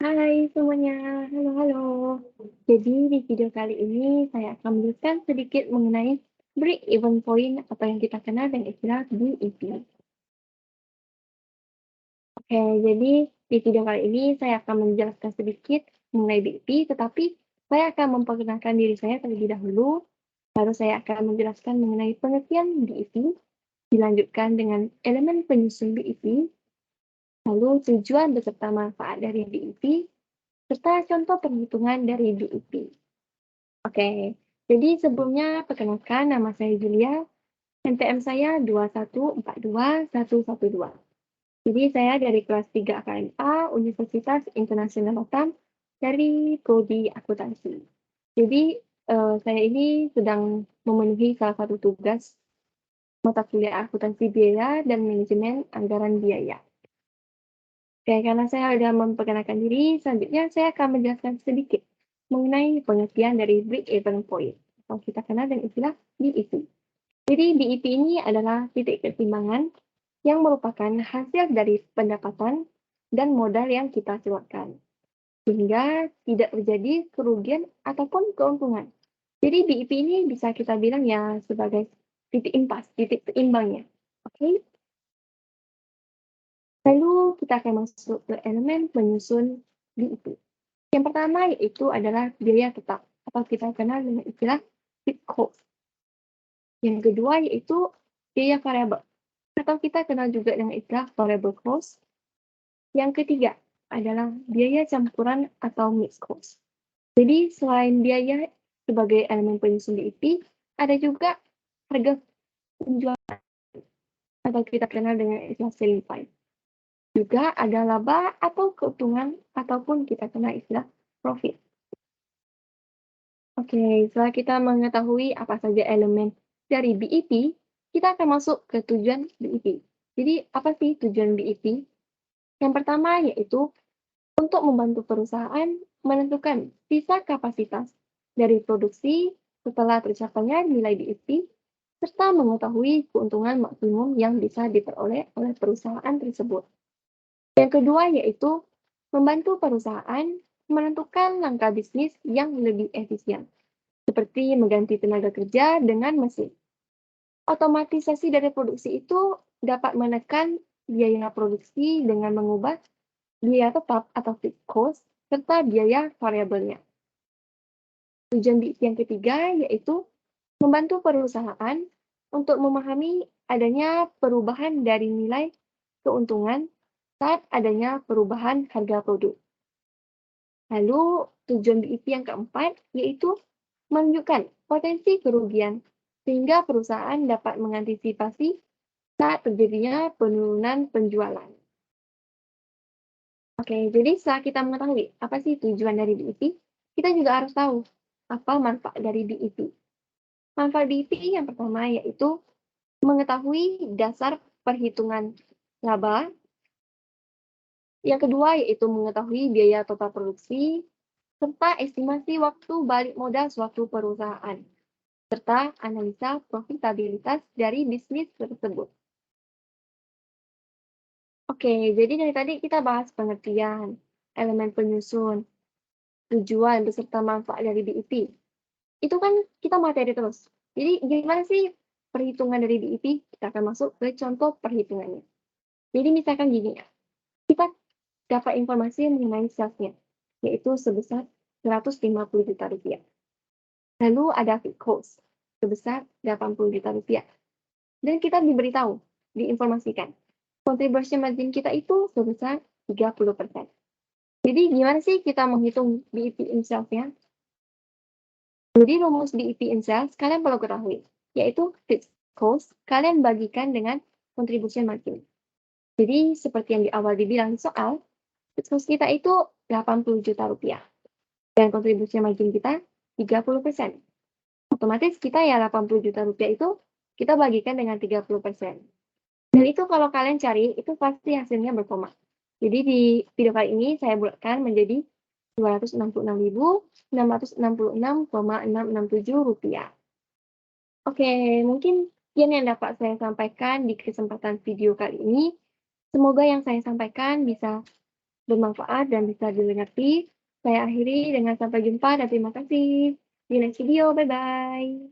Hai semuanya, halo halo. Jadi di video kali ini saya akan menjelaskan sedikit mengenai break even point atau yang kita kenal dengan istilah BEP. Oke, jadi di video kali ini saya akan menjelaskan sedikit mengenai BEP, tetapi saya akan memperkenalkan diri saya terlebih dahulu, baru saya akan menjelaskan mengenai pengertian BEP, dilanjutkan dengan elemen penyusun BEP, lalu tujuan beserta manfaat dari BEP, serta contoh perhitungan dari BEP. Oke, jadi sebelumnya perkenalkan nama saya Julia, NPM saya 2142112. Jadi saya dari kelas 3 KMA Universitas Internasional Batam dari Prodi Akuntansi. Jadi saya ini sedang memenuhi salah satu tugas mata kuliah akuntansi biaya dan manajemen anggaran biaya. Oke, karena saya sudah memperkenalkan diri, selanjutnya saya akan menjelaskan sedikit mengenai pengertian dari break-even point, atau kita kenal dengan istilah BEP. Jadi BEP ini adalah titik keseimbangan yang merupakan hasil dari pendapatan dan modal yang kita keluarkan, sehingga tidak terjadi kerugian ataupun keuntungan. Jadi BEP ini bisa kita bilang ya sebagai titik impas, titik seimbangnya. Oke, lalu kita akan masuk ke elemen penyusun BEP. Yang pertama yaitu adalah biaya tetap atau kita kenal dengan istilah fixed cost. Yang kedua yaitu biaya variabel atau kita kenal juga dengan istilah variable cost. Yang ketiga adalah biaya campuran atau mixed cost. Jadi selain biaya sebagai elemen penyusun BEP, ada juga harga penjualan atau kita kenal dengan istilah selling price. Juga ada laba atau keuntungan ataupun kita kenal istilah profit. Oke, setelah kita mengetahui apa saja elemen dari BEP, kita akan masuk ke tujuan BEP. Jadi, apa sih tujuan BEP? Yang pertama yaitu untuk membantu perusahaan menentukan sisa kapasitas dari produksi setelah tercapainya nilai BEP, serta mengetahui keuntungan maksimum yang bisa diperoleh oleh perusahaan tersebut. Yang kedua yaitu membantu perusahaan menentukan langkah bisnis yang lebih efisien, seperti mengganti tenaga kerja dengan mesin. Otomatisasi dari produksi itu dapat menekan biaya produksi dengan mengubah biaya tetap atau fixed cost serta biaya variabelnya. Tujuan yang ketiga yaitu membantu perusahaan untuk memahami adanya perubahan dari nilai keuntungan saat adanya perubahan harga produk. Lalu tujuan BEP yang keempat yaitu menunjukkan potensi kerugian sehingga perusahaan dapat mengantisipasi saat terjadinya penurunan penjualan. Oke, jadi setelah kita mengetahui apa sih tujuan dari BEP, kita juga harus tahu apa manfaat dari BEP. Manfaat BEP yang pertama yaitu mengetahui dasar perhitungan laba. Yang kedua yaitu mengetahui biaya total produksi, serta estimasi waktu balik modal suatu perusahaan, serta analisa profitabilitas dari bisnis tersebut. Oke, jadi dari tadi kita bahas pengertian, elemen penyusun, tujuan beserta manfaat dari BEP. Itu kan kita materi terus. Jadi gimana sih perhitungan dari BEP? Kita akan masuk ke contoh perhitungannya. Jadi misalkan gini ya, kita dapat informasi mengenai salesnya, yaitu sebesar 150 juta rupiah. Lalu ada fixed cost sebesar 80 juta rupiah. Dan kita diberitahu, diinformasikan, contribution margin kita itu sebesar 30%. Jadi gimana sih kita menghitung BEP in sales-nya? Jadi rumus BEP in sales kalian perlu ketahui, yaitu fixed cost kalian bagikan dengan contribution margin. Jadi seperti yang di awal dibilang soal, fixed cost kita itu 80 juta rupiah. Dan contribution margin kita 30%. Otomatis kita ya 80 juta rupiah itu kita bagikan dengan 30%. Dan itu kalau kalian cari, itu pasti hasilnya berkoma. Jadi di video kali ini saya bulatkan menjadi Rp266.666,667. Oke, mungkin sekian yang dapat saya sampaikan di kesempatan video kali ini. Semoga yang saya sampaikan bisa bermanfaat dan bisa dimengerti. Saya akhiri dengan sampai jumpa dan terima kasih di next video. Bye bye.